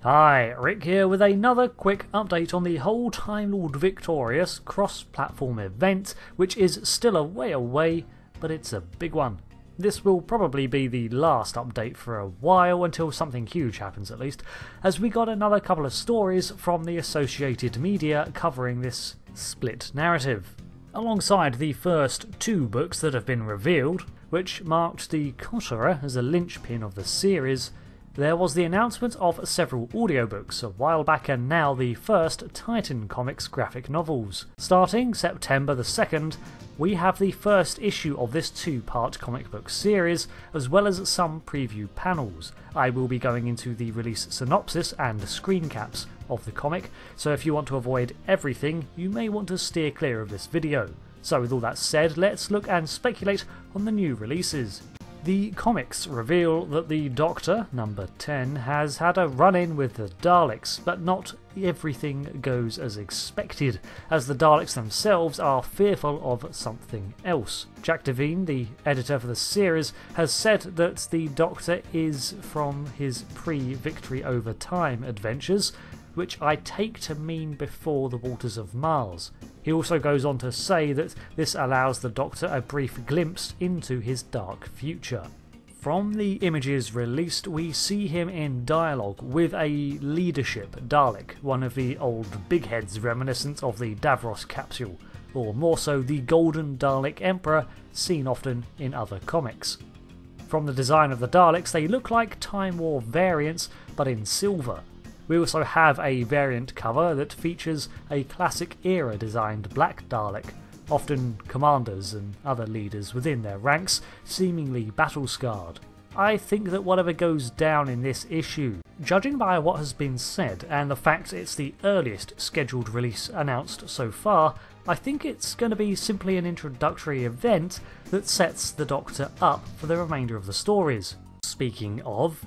Hi, Rick here with another quick update on the whole Time Lord Victorious cross-platform event, which is still a way away, but it's a big one. This will probably be the last update for a while, until something huge happens at least, as we got another couple of stories from the associated media covering this split narrative. Alongside the first two books that have been revealed, which marked the Kotturuh as a linchpin of the series, there was the announcement of several audiobooks a while back, and now the first Titan Comics graphic novels. Starting September the 2nd, we have the first issue of this two-part comic book series, as well as some preview panels. I will be going into the release synopsis and screen caps of the comic, so if you want to avoid everything, you may want to steer clear of this video. So with all that said, let's look and speculate on the new releases. The comics reveal that the Doctor, number 10, has had a run-in with the Daleks, but not everything goes as expected, as the Daleks themselves are fearful of something else. Jack Devine, the editor for the series, has said that the Doctor is from his pre-Victory Over Time adventures, which I take to mean before the waters of Mars. He also goes on to say that this allows the Doctor a brief glimpse into his dark future. From the images released, we see him in dialogue with a leadership Dalek, one of the old big heads reminiscent of the Davros capsule, or more so the Golden Dalek Emperor seen often in other comics. From the design of the Daleks, they look like Time War variants, but in silver. We also have a variant cover that features a classic era designed black Dalek, often commanders and other leaders within their ranks, seemingly battle scarred. I think that whatever goes down in this issue, judging by what has been said and the fact it's the earliest scheduled release announced so far, I think it's going to be simply an introductory event that sets the Doctor up for the remainder of the stories. Speaking of,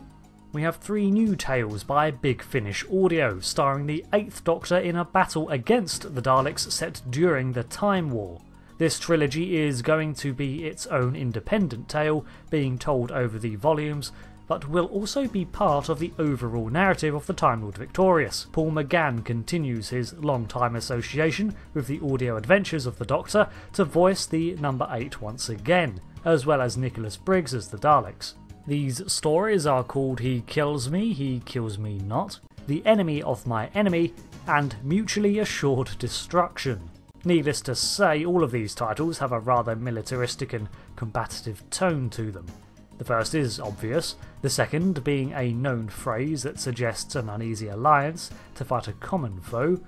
we have 3 new tales by Big Finish Audio, starring the 8th Doctor in a battle against the Daleks set during the Time War. This trilogy is going to be its own independent tale, being told over the volumes, but will also be part of the overall narrative of the Time Lord Victorious. Paul McGann continues his long-time association with the audio adventures of the Doctor to voice the number 8 once again, as well as Nicholas Briggs as the Daleks. These stories are called He Kills Me, He Kills Me Not, The Enemy of My Enemy, and Mutually Assured Destruction. Needless to say, all of these titles have a rather militaristic and combative tone to them. The first is obvious, the second being a known phrase that suggests an uneasy alliance to fight a common foe,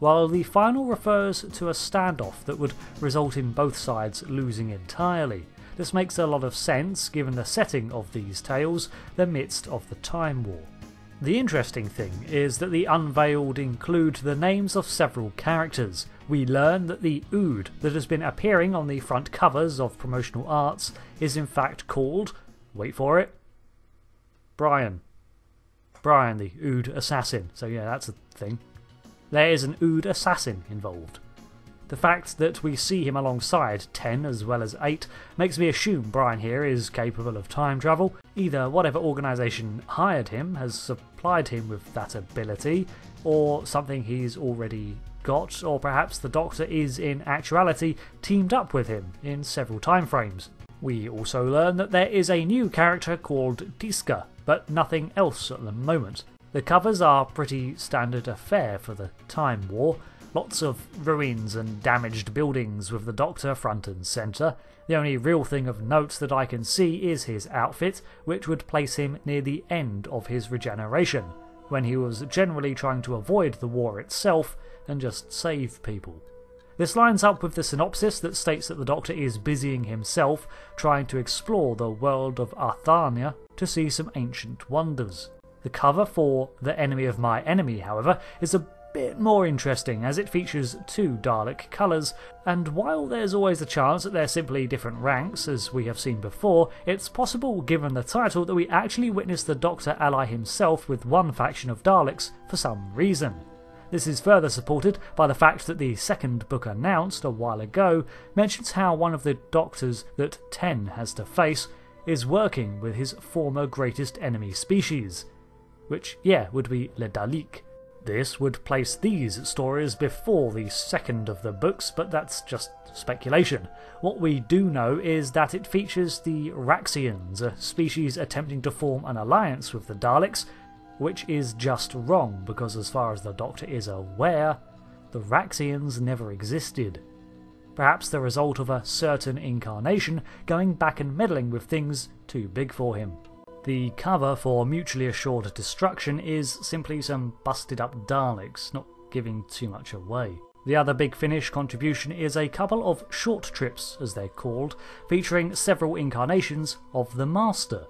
while the final refers to a standoff that would result in both sides losing entirely. This makes a lot of sense given the setting of these tales, the midst of the Time War. The interesting thing is that the unveiled include the names of several characters. We learn that the Ood that has been appearing on the front covers of promotional arts is in fact called, wait for it, Brian. Brian, the Ood assassin. So yeah, that's a thing. There is an Ood assassin involved. The fact that we see him alongside 10 as well as 8 makes me assume Brian here is capable of time travel. Either whatever organisation hired him has supplied him with that ability, or something he's already got, or perhaps the Doctor is in actuality teamed up with him in several time frames. We also learn that there is a new character called Tiska, but nothing else at the moment. The covers are pretty standard affair for the Time War. Lots of ruins and damaged buildings with the Doctor front and centre. The only real thing of note that I can see is his outfit, which would place him near the end of his regeneration, when he was generally trying to avoid the war itself and just save people. This lines up with the synopsis that states that the Doctor is busying himself trying to explore the world of Arthania to see some ancient wonders. The cover for The Enemy of My Enemy, however, is a bit more interesting, as it features 2 Dalek colours, and while there's always the chance that they're simply different ranks, as we have seen before, it's possible, given the title, that we actually witness the Doctor ally himself with one faction of Daleks for some reason. This is further supported by the fact that the second book announced a while ago mentions how one of the Doctors that 10 has to face is working with his former greatest enemy species. which, yeah, would be Le Daleks. This would place these stories before the second of the books, but that's just speculation. What we do know is that it features the Raxians, a species attempting to form an alliance with the Daleks, which is just wrong because as far as the Doctor is aware, the Raxians never existed. Perhaps the result of a certain incarnation going back and meddling with things too big for him. The cover for Mutually Assured Destruction is simply some busted up Daleks, not giving too much away. The other Big Finish contribution is a couple of short trips, as they're called, featuring several incarnations of the Master.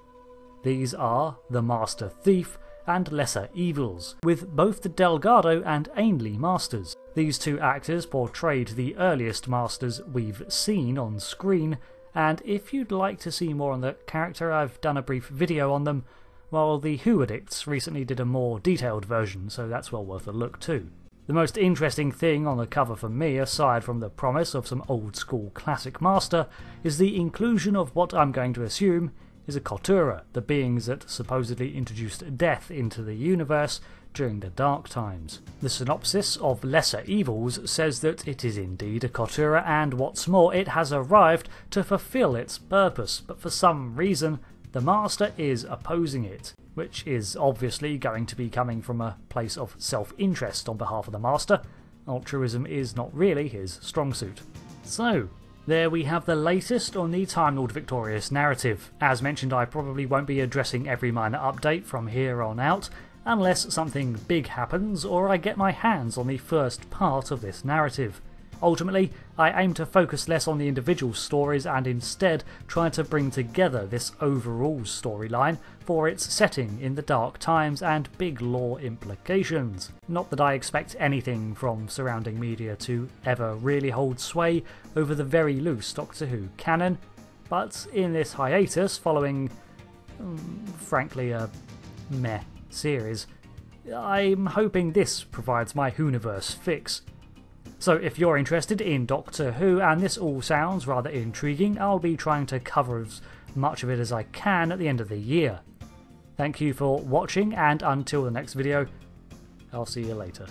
These are the Master Thief and Lesser Evils, with both the Delgado and Ainley Masters. These two actors portrayed the earliest Masters we've seen on screen, and if you'd like to see more on the character, I've done a brief video on them, while the Who Addicts recently did a more detailed version, so that's well worth a look too. The most interesting thing on the cover for me, aside from the promise of some old school classic Master, is the inclusion of what I'm going to assume is a Kotturuh, the beings that supposedly introduced death into the universe during the Dark Times. The synopsis of Lesser Evils says that it is indeed a Kotturuh, and what's more, it has arrived to fulfill its purpose, but for some reason the Master is opposing it, which is obviously going to be coming from a place of self-interest on behalf of the Master. Altruism is not really his strong suit. So, there we have the latest on the Time Lord Victorious narrative. As mentioned, I probably won't be addressing every minor update from here on out, unless something big happens or I get my hands on the first part of this narrative. Ultimately, I aim to focus less on the individual stories and instead try to bring together this overall storyline for its setting in the Dark Times and big lore implications. Not that I expect anything from surrounding media to ever really hold sway over the very loose Doctor Who canon, but in this hiatus following, frankly, a meh series, I'm hoping this provides my Whoniverse fix. So if you're interested in Doctor Who and this all sounds rather intriguing, I'll be trying to cover as much of it as I can at the end of the year. Thank you for watching, and until the next video, I'll see you later.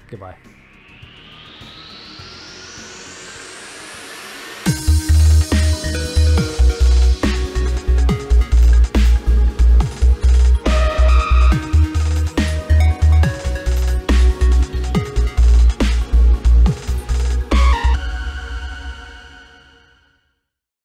Goodbye.